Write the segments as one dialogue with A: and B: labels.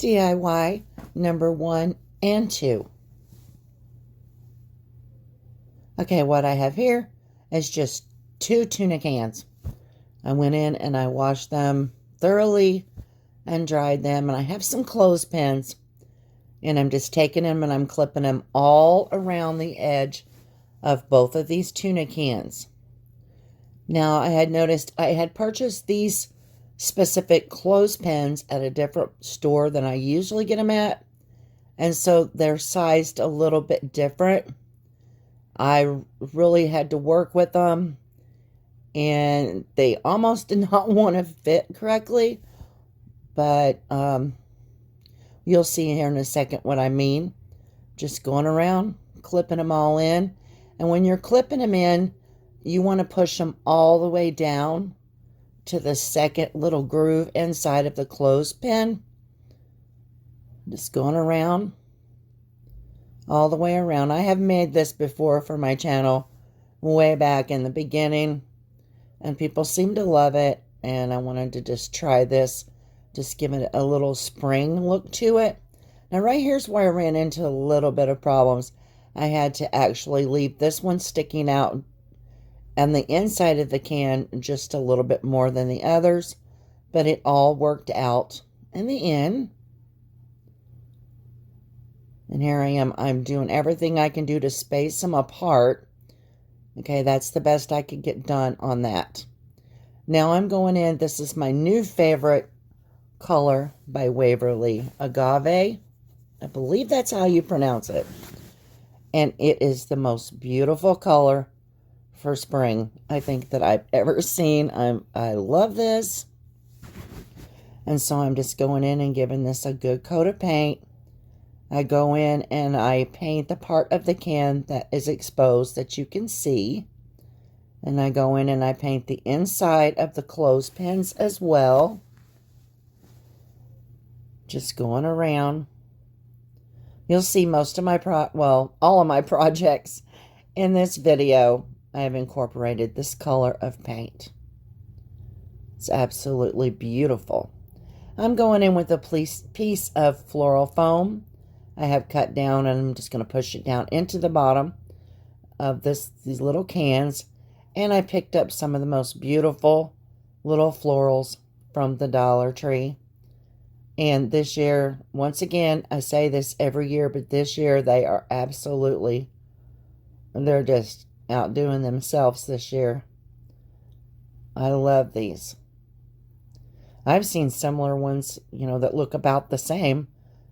A: DIY number 1 and 2. Okay, what I have here is just 2 tuna cans. I went in and I washed them thoroughly and dried them, and I have some clothespins, and I'm just taking them and I'm clipping them all around the edge of both of these tuna cans. Now, I had noticed I had purchased these specific clothespins at a different store than I usually get them at, and so they're sized a little bit different. I really had to work with them, and they almost did not want to fit correctly, but you'll see here in a second what I mean. Just going around, clipping them all in, and when you're clipping them in, you want to push them all the way down to the second little groove inside of the clothespin. Just going around, all the way around. I have made this before for my channel way back in the beginning, and people seem to love it, and I wanted to just try this, just give it a little spring look to it. Now right here's where I ran into a little bit of problems. I had to actually leave this one sticking out and the inside of the can just a little bit more than the others, but it all worked out in the end. And here I am. I'm doing everything I can do to space them apart. Okay, that's the best I could get done on that. Now I'm going in. This is my new favorite color by Waverly. Agave. I believe that's how you pronounce it. And it is the most beautiful color for spring, I think, that I've ever seen. I love this. And so I'm just going in and giving this a good coat of paint. I go in and I paint the part of the can that is exposed that you can see. And I go in and I paint the inside of the clothespins as well. Just going around. You'll see most of my all of my projects in this video. I have incorporated this color of paint. It's absolutely beautiful. I'm going in with a piece of floral foam I have cut down, and I'm just going to push it down into the bottom of these little cans. And I picked up some of the most beautiful little florals from the Dollar Tree. And this year, once again, I say this every year, but this year they are absolutely, they're just outdoing themselves this year. I love these. I've seen similar ones, that look about the same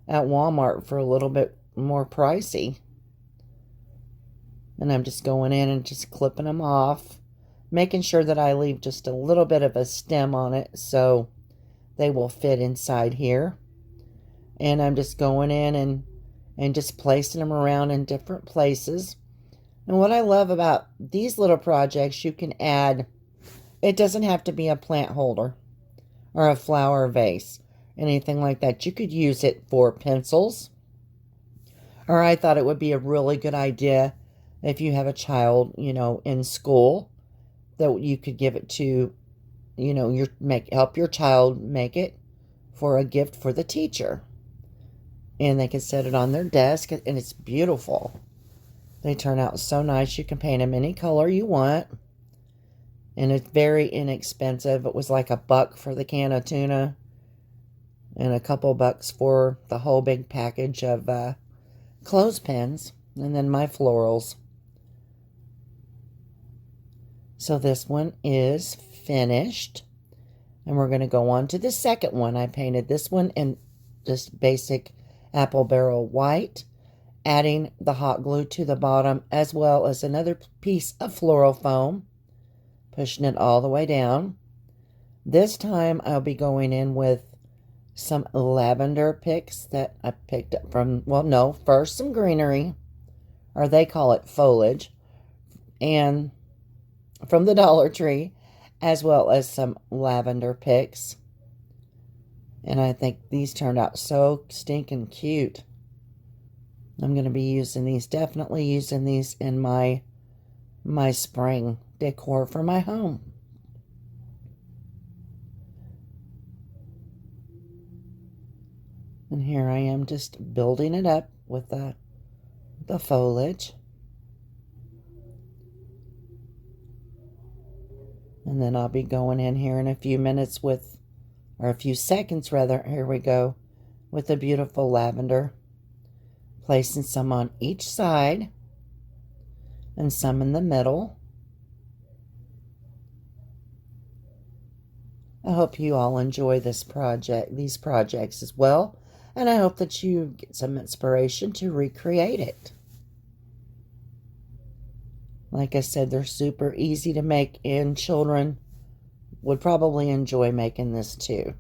A: at Walmart for a little bit more pricey. And I'm just going in and just clipping them off, making sure that I leave just a little bit of a stem on it so they will fit inside here. And I'm just going in and just placing them around in different places. And what I love about these little projects, you can add, it doesn't have to be a plant holder or a flower vase, anything like that. You could use it for pencils. Or I thought it would be a really good idea if you have a child, in school, that you could give it to, help your child make it for a gift for the teacher. And they can set it on their desk, and it's beautiful. They turn out so nice. You can paint them any color you want. And it's very inexpensive. It was like $1 for the can of tuna, and a couple bucks for the whole big package of clothespins, and then my florals. So this one is finished, and we're going to go on to the second one. I painted this one in just basic apple barrel white, adding the hot glue to the bottom, as well as another piece of floral foam, pushing it all the way down. This time I'll be going in with some lavender picks that I picked up from, first some greenery, or they call it foliage, and from the Dollar Tree, as well as some lavender picks. And I think these turned out so stinking cute. I'm going to be definitely using these in my spring decor for my home. And here I am just building it up with the foliage. And then I'll be going in here in a few minutes with, or a few seconds rather, here we go, with the beautiful lavender. Placing some on each side and some in the middle. I hope you all enjoy these projects as well, and I hope that you get some inspiration to recreate it. Like I said, they're super easy to make, and children would probably enjoy making this too.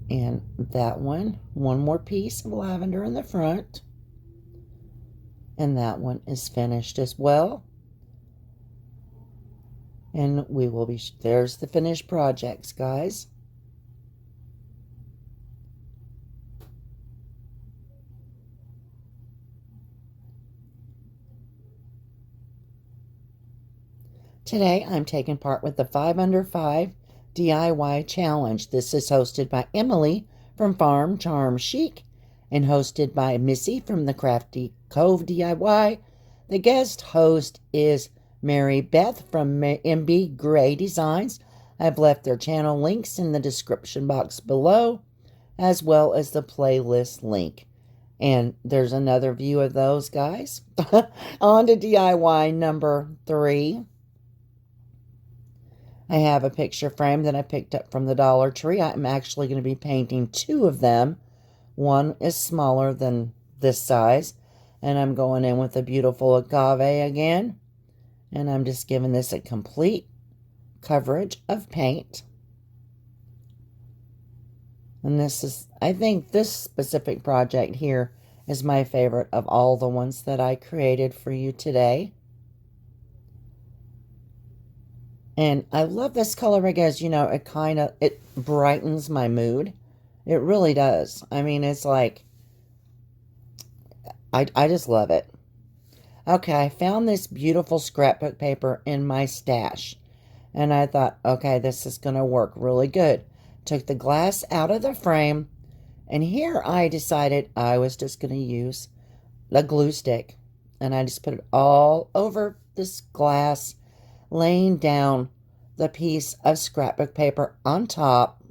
A: And that one more piece of lavender in the front. And that one is finished as well. And we will be, there's the finished projects, guys. Today I'm taking part with the 5 Under 5 DIY Challenge. This is hosted by Emily from Farm Charm Chic and hosted by Missy from the Crafty Cove DIY. The guest host is Mary Beth from MB Gray Designs. I've left their channel links in the description box below, as well as the playlist link. And there's another view of those guys. On to DIY number 3. I have a picture frame that I picked up from the Dollar Tree. I'm actually going to be painting 2 of them. One is smaller than this size. And I'm going in with a beautiful agave again. And I'm just giving this a complete coverage of paint. And this is, I think this specific project here is my favorite of all the ones that I created for you today. And I love this color because, you know, it brightens my mood. It really does. I mean, it's like, I just love it. Okay, I found this beautiful scrapbook paper in my stash. And I thought, okay, this is going to work really good. Took the glass out of the frame. And here I decided I was just going to use a glue stick. And I just put it all over this glass, laying down the piece of scrapbook paper on top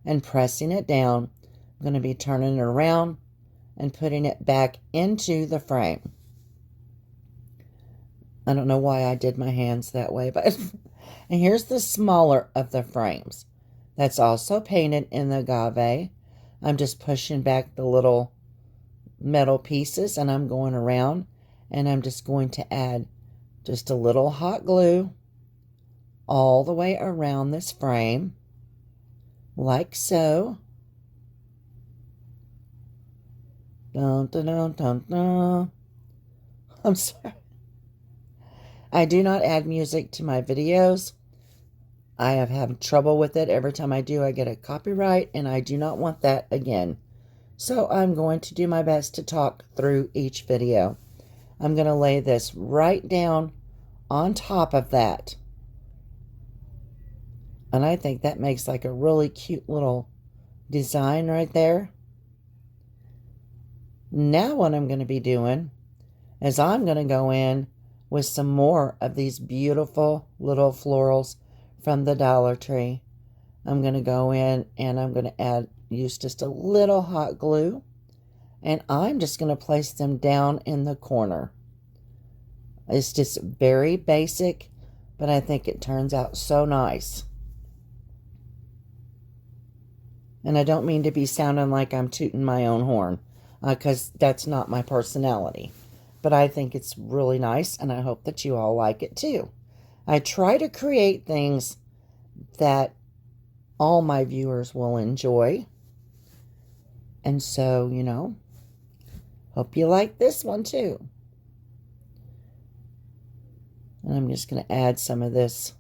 A: and pressing it down. I'm going to be turning it around and putting it back into the frame. I don't know why I did my hands that way, but and here's the smaller of the frames. That's also painted in the agave. I'm just pushing back the little metal pieces and I'm going around and I'm just going to add just a little hot glue all the way around this frame, like so. Dun, dun, dun, dun, dun. I'm sorry. I do not add music to my videos. I have had trouble with it. Every time I do, I get a copyright, and I do not want that again. So I'm going to do my best to talk through each video. I'm going to lay this right down on top of that. And I think that makes like a really cute little design right there. Now what I'm going to be doing is I'm going to go in with some more of these beautiful little florals from the Dollar Tree. I'm going to go in and I'm going to use just a little hot glue. And I'm just going to place them down in the corner. It's just very basic, but I think it turns out so nice. And I don't mean to be sounding like I'm tooting my own horn, because that's not my personality. But I think it's really nice, and I hope that you all like it too. I try to create things that all my viewers will enjoy. And so, you know, hope you like this one too. And I'm just going to add some of this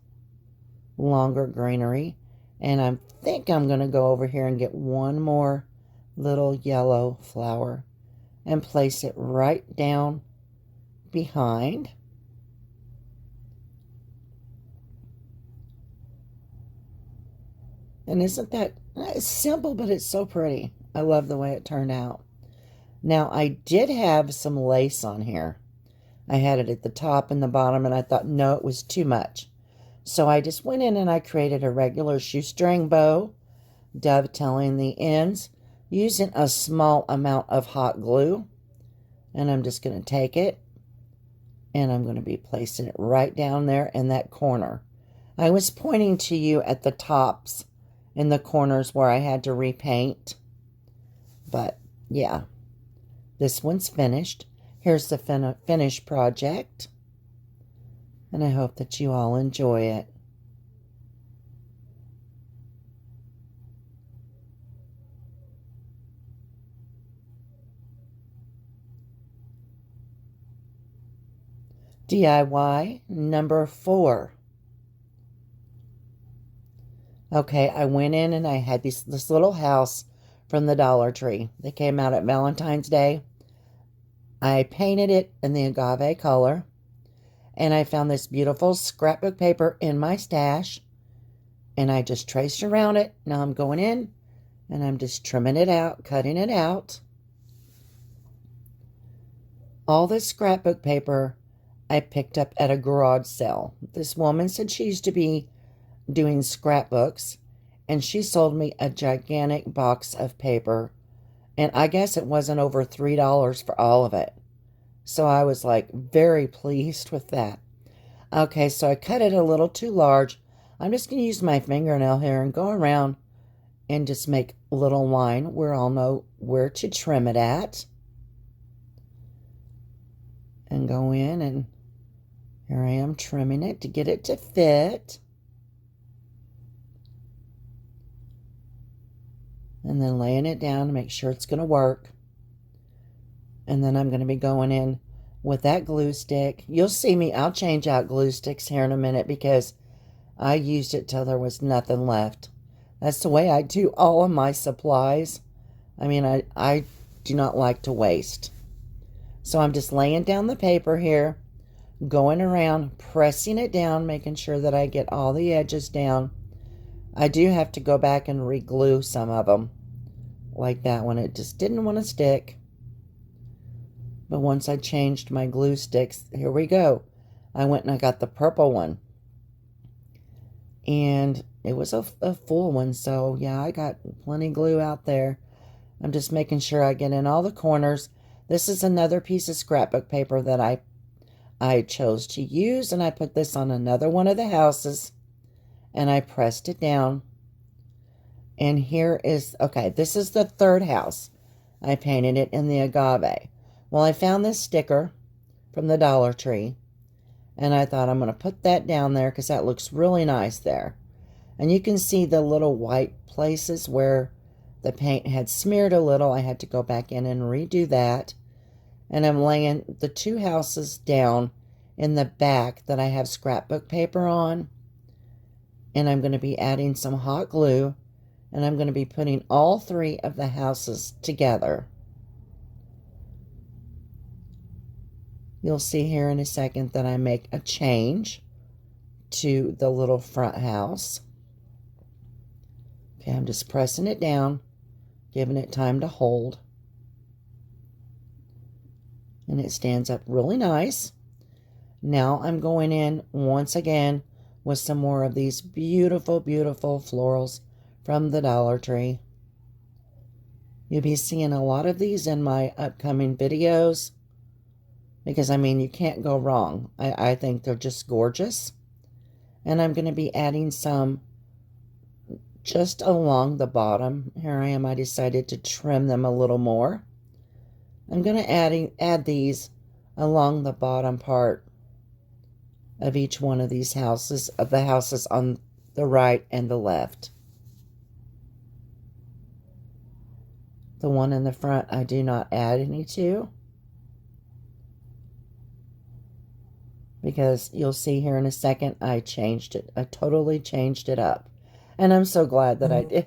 A: longer greenery. And I think I'm going to go over here and get one more little yellow flower and place it right down behind. And isn't that it's simple, but it's so pretty. I love the way it turned out. Now, I did have some lace on here. I had it at the top and the bottom, and I thought, no, it was too much. So I just went in and I created a regular shoestring bow, dovetailing the ends, using a small amount of hot glue. And I'm just going to take it, and I'm going to be placing it right down there in that corner. I was pointing to you at the tops in the corners where I had to repaint. But, yeah, this one's finished. Here's the finished project. And I hope that you all enjoy it. DIY number 4. Okay, I went in and I had this little house from the Dollar Tree. They came out at Valentine's Day. I painted it in the agave color. And I found this beautiful scrapbook paper in my stash. And I just traced around it. Now I'm going in and I'm just trimming it out, cutting it out. All this scrapbook paper I picked up at a garage sale. This woman said she used to be doing scrapbooks, and she sold me a gigantic box of paper, and I guess it wasn't over $3 for all of it. So I was like very pleased with that. Okay, so I cut it a little too large. I'm just going to use my fingernail here and go around and just make a little line where I'll know where to trim it at. And go in, and here I am trimming it to get it to fit. And then laying it down to make sure it's going to work. And then I'm going to be going in with that glue stick. You'll see me, I'll change out glue sticks here in a minute because I used it till there was nothing left. That's the way I do all of my supplies. I mean, I do not like to waste. So I'm just laying down the paper here, going around, pressing it down, making sure that I get all the edges down. I do have to go back and re-glue some of them, like that one. It just didn't want to stick. But once I changed my glue sticks, here we go. I went and I got the purple one. And it was a full one, so yeah, I got plenty of glue out there. I'm just making sure I get in all the corners. This is another piece of scrapbook paper that I chose to use, and I put this on another one of the houses, and I pressed it down. And here is, okay, this is the third house. I painted it in the agave. Well, I found this sticker from the Dollar Tree, and I thought I'm going to put that down there because that looks really nice there. And you can see the little white places where the paint had smeared a little. I had to go back in and redo that. And I'm laying the 2 houses down in the back that I have scrapbook paper on. And I'm going to be adding some hot glue. And I'm going to be putting all 3 of the houses together. You'll see here in a second that I make a change to the little front house. Okay, I'm just pressing it down, giving it time to hold. And it stands up really nice. Now I'm going in once again with some more of these beautiful, beautiful florals from the Dollar Tree. You'll be seeing a lot of these in my upcoming videos because, I mean, you can't go wrong. I think they're just gorgeous. And I'm going to be adding some just along the bottom. Here I am. I decided to trim them a little more. I'm going to add these along the bottom part of each one of these houses, of the houses on the right and the left. The one in the front I do not add any to, because you'll see here in a second I changed it. I totally changed it up. And I'm so glad that I did.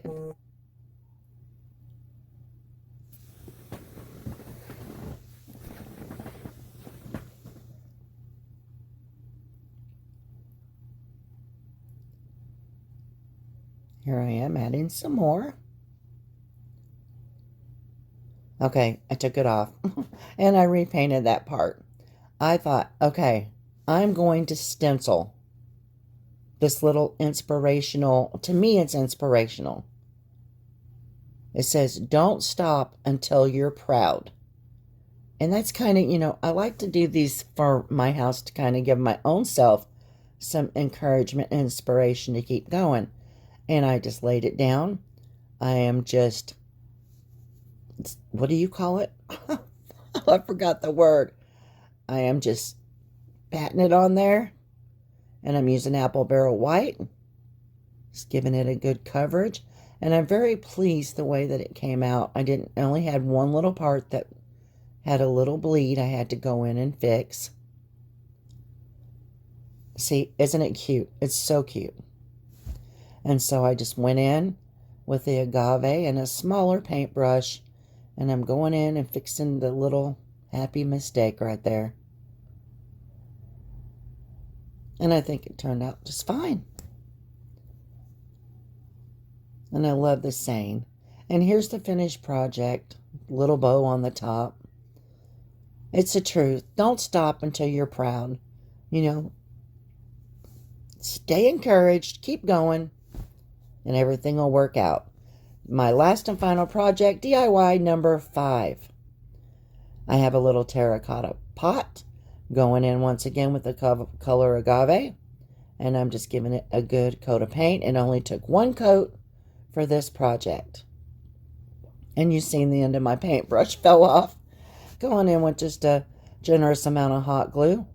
A: Here I am adding some more. Okay, I took it off and I repainted that part. I thought, okay, I'm going to stencil this little inspirational, to me it's inspirational. It says, don't stop until you're proud. And that's kind of, I like to do these for my house to kind of give my own self some encouragement and inspiration to keep going. And I just laid it down. I am just, what do you call it? I forgot the word. I am just patting it on there. And I'm using apple barrel white. Just giving it a good coverage. And I'm very pleased the way that it came out. I only had one little part that had a little bleed I had to go in and fix. See, isn't it cute? It's so cute. And so I just went in with the agave and a smaller paintbrush. And I'm going in and fixing the little happy mistake right there. And I think it turned out just fine. And I love the saying. And here's the finished project. Little bow on the top. It's the truth. Don't stop until you're proud. Stay encouraged. Keep going. And everything will work out. My last and final project, DIY number 5. I have a little terracotta pot. Going in once again with the color agave. And I'm just giving it a good coat of paint. It only took one coat for this project. And you've seen the end of my paintbrush fell off. Going in with just a generous amount of hot glue.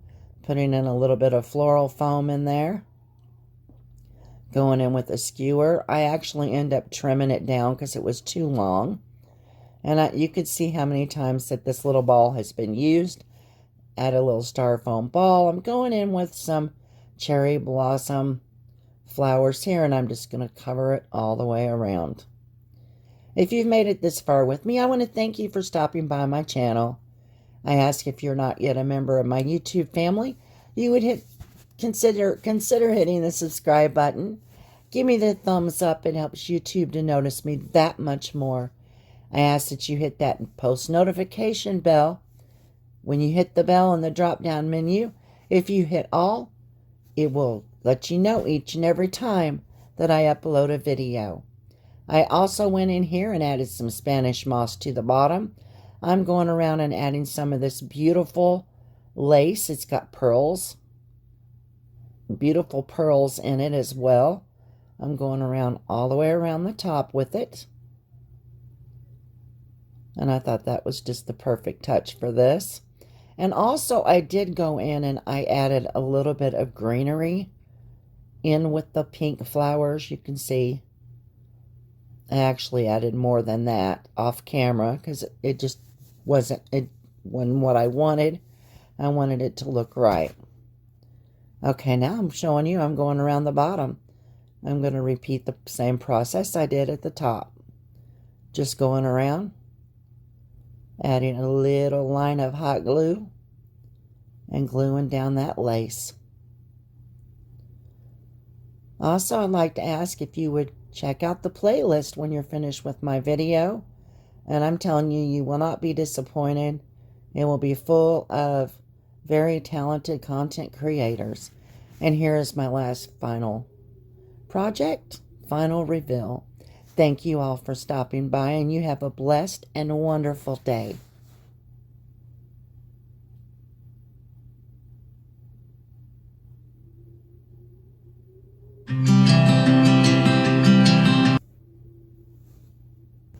A: Putting in a little bit of floral foam in there. Going in with a skewer. I actually end up trimming it down because it was too long. And you could see how many times that this little ball has been used. Add a little styrofoam ball. I'm going in with some cherry blossom flowers here, and I'm just going to cover it all the way around. If you've made it this far with me, I want to thank you for stopping by my channel. I ask if you're not yet a member of my YouTube family, you would consider hitting the subscribe button. Give me the thumbs up. It helps YouTube to notice me that much more. I ask that you hit that post notification bell. When you hit the bell in the drop-down menu, if you hit all, it will let you know each and every time that I upload a video. I also went in here and added some Spanish moss to the bottom. I'm going around and adding some of this beautiful lace. It's got pearls, beautiful pearls in it as well. I'm going around all the way around the top with it. And I thought that was just the perfect touch for this. And also I did go in and I added a little bit of greenery in with the pink flowers. You can see I actually added more than that off camera because it just wasn't what I wanted. I wanted it to look right. Okay, now I'm showing you I'm going around the bottom. I'm going to repeat the same process I did at the top. Just going around. Adding a little line of hot glue and gluing down that lace. Also, I'd like to ask if you would check out the playlist when you're finished with my video. And I'm telling you, you will not be disappointed. It will be full of very talented content creators. And here is my last final project, final reveal. Thank you all for stopping by, and you have a blessed and wonderful day.